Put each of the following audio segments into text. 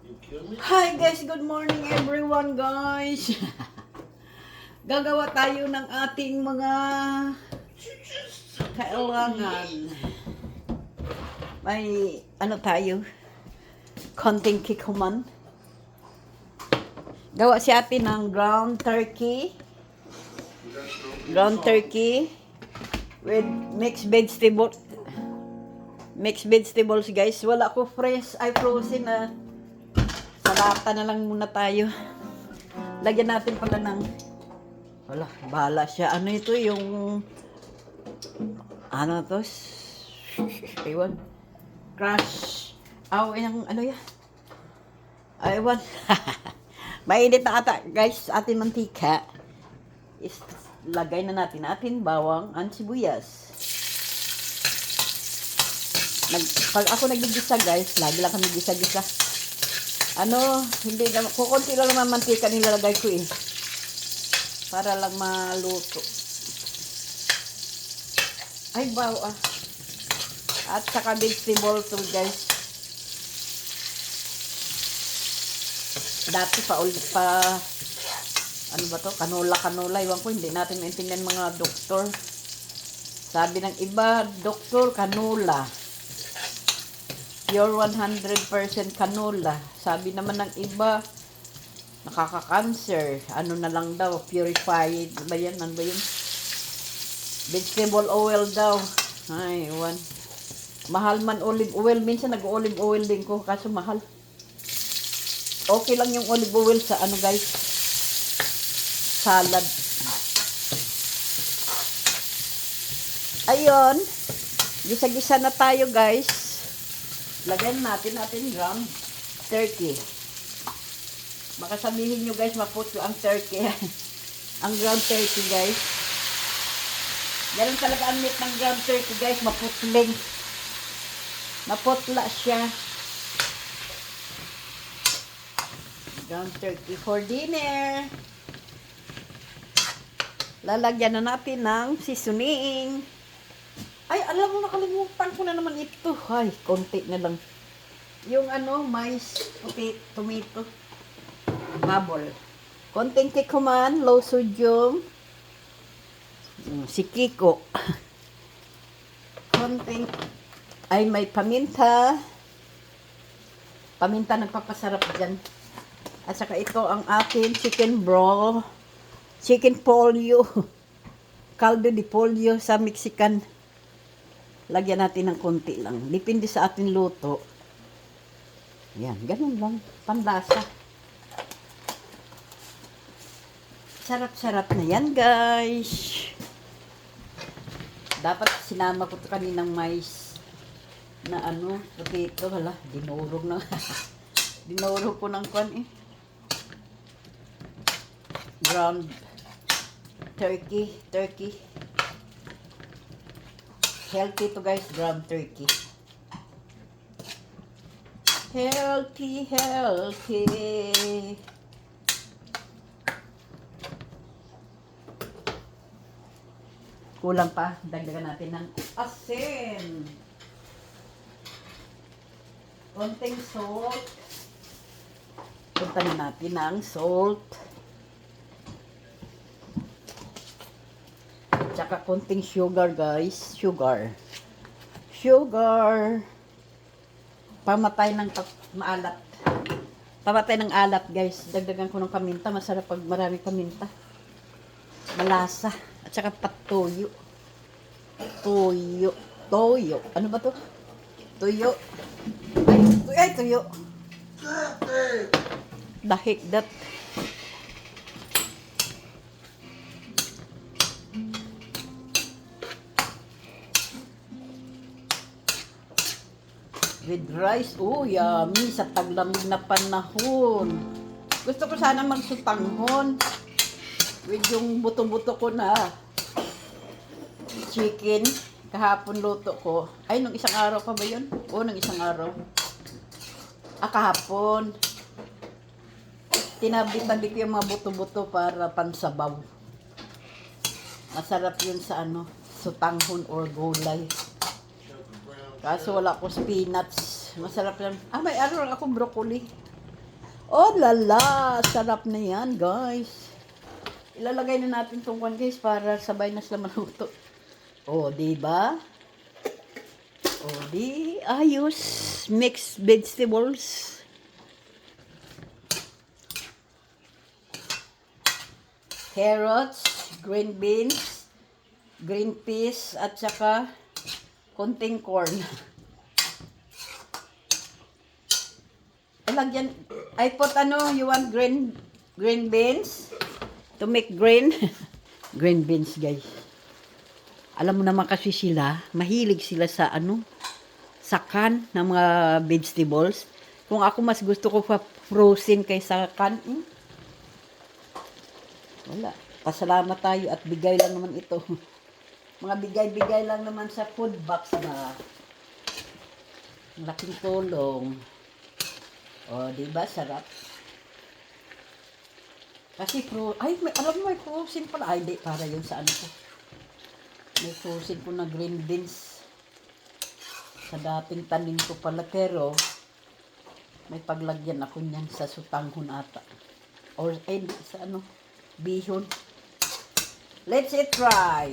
Hi guys, good morning everyone guys. Gagawa tayo ng ating mga kailangan. May ano tayo? Konting kikuman. Gawa si ate ng ground turkey. Ground turkey with mixed vegetables. Mixed vegetables guys. Wala ko fresh, ay frozen na. Sa lata na lang muna tayo. Lagyan natin pala ng wala, bahala siya. Ano ito yung ano to? Ewan. Crush. Yung ano yan? Ewan. Mainit na ata guys ating mantika. Lagay na natin bawang at sibuyas. Pag ako nagigisa guys, lagi lang kami gisa-gisa. Hindi naman, kukunti lang naman mantika nilalagay ko eh. Para lang maluto. Ay, At saka vegetable to guys. Dati ano ba to? Kanula. Iwan ko, hindi natin maintindihan mga doktor. Sabi ng iba, doktor, kanula. Pure 100% canola. Sabi naman ng iba, nakaka-cancer. Ano na lang daw, purified. Ano ba yan? Vegetable oil daw. Ay, ewan. Mahal man olive oil. Minsan nag-olive oil din ko, kaso mahal. Okay lang yung olive oil sa guys, salad. Ayun. Gisa-gisa na tayo guys. Lagyan natin ground turkey. Baka sabihin nyo guys, maputlo ang turkey. Ang ground turkey guys. Ganun talaga ang meat ng ground turkey guys, maputling. Maputla siya. Ground turkey for dinner. Lalagyan na natin ng seasoning. Ay, alam mo, nakalimutan ko na naman ito. Ay, konti na lang. Yung mais, tomato, bubble. Konting kikuman, low sodium. Si Kiko. May paminta. Paminta nagpapasarap dyan. At saka ito ang akin chicken broth. Chicken pollo. Caldo de pollo sa Mexican. Lagyan natin ng konti lang. Depende sa ating luto. Yan, ganun lang. Panlasa. Sarap-sarap na yan, guys. Dapat sinama ko ito kaninang mais na potato. Hala, dinurog na. Dinurog ko ng kwan eh. Ground turkey. Healthy to guys, ground turkey. Healthy. Kulang pa, dagdagan natin ng asin. Konting salt. Puntahan natin ng salt. Tsaka konting sugar guys. Sugar. Pamatay ng maalat. Pamatay ng alat guys. Dagdagan ko ng paminta. Masarap pag marami paminta. Malasa. At saka patuyo. Toyo. Ano ba to? Tuyo. Ay, tuyo. The heck that. With rice. Oh, yummy. Sa taglamig na panahon. Gusto ko sana magsutanghon. With yung buto-buto ko na chicken. Kahapon luto ko. Ay, nung isang araw pa ba yun? Oo, nung isang araw. Kahapon. Tinabi-tabi ko yung mga buto-buto para pansabaw. Masarap yun sa sutanghon or gulay. Kaso wala ko spinach. Masarap lang. May lang akong broccoli. Oh lala, sarap na yan guys. Ilalagay na natin itong kwan guys para sabay na sila maluto. Oh, di ba? Oh, di ayos. Mixed vegetables. Carrots, green beans, green peas, at saka konting corn. Lagyan, I put you want green beans? To make green? Green beans, guys. Alam mo naman kasi sila, mahilig sila sa sa can ng mga vegetables. Kung ako mas gusto ko pa frozen kaysa can, wala. Pasalamat tayo at bigay lang naman ito. Mga bigay-bigay lang naman sa food box na. Laking tulong. O, di ba sarap? Kasi alam mo may frozen pala. Ay, di, para yun sa ko. May frozen ko na green beans. Sa dating tanim ko pala, pero may paglagyan ako niyan sa sutanghon ata. Or, sa bihon. Let's try.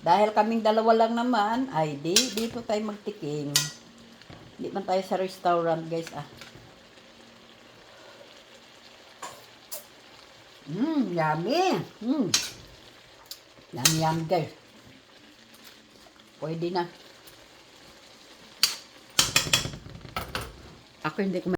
Dahil kaming dalawa lang naman, ay dito tayo magtikim. Hindi man tayo sa restaurant, guys, yummy. Yummy, yummy, guys. Pwede na. Ako hindi ko